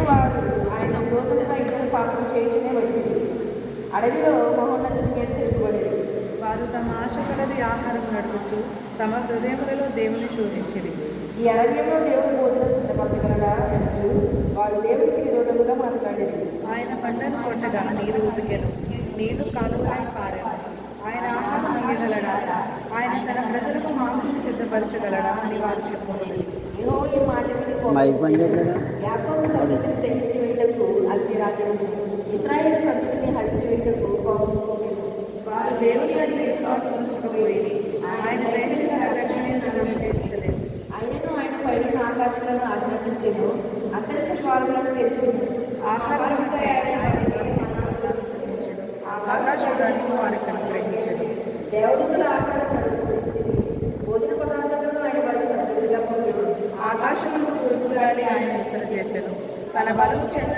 వారు ఆయన విరోధంగా ఇద్దరు పాపం చేయుచునే వచ్చింది. అడవిలో మహోన్నతుని మీద తిరుగుబడింది. వారు తమ ఆశ కలది ఆహారం నడుపుచు తమ హృదయములలో దేవుని శోధించిరి. ఈ అరణ్యంలో దేవుడు భోజనం సిద్ధపరచగలడా అనొచ్చు వారు దేవుడికి విరోధముగా మాట్లాడారు. ఆయన పంటను కొట్టగా నీరు ఉబికెను, నీళ్లు కాలువలై పారెను. ఆయన ఆహారం ఇయ్యగలడా? ఆయన తన ప్రజలకు మాంసం సిద్ధపరచగలడా అని వారు చెప్పుకున్నారు. యెహోవా ఈ మాట విని యాకోబు సంతతిని తెగించి వేయుటకు అగ్ని రాజేసి ఇశ్రాయేలు సంతతిని హరించి వేయుటకు కోపం పొందెను. వారు దేవుని అని విశ్వాసం ఉంచకపోయి ఆయన దయచేసిన రక్షణ నమ్మకించలేదు. ఆయనను ఆయన పైన ఆకాశాలను ఆజ్ఞాపించెను, అంతరిక్ష ద్వారములను తెరిచెను. ఆహారముపై ఆయన వారి వారి మన్నాను అనుగ్రహించెను. ఆకాశవాణిని వారికి అనుగ్రహించెను. దేవదూతల ఆహారం అనుగ్రహించింది. భోజన పదార్థాలను ఆయన వారి సమృద్ధిగా పొందెను. ఆకాశమును తూర్పు గాలి ఆయన విసర చేసెను. తన బలము చేత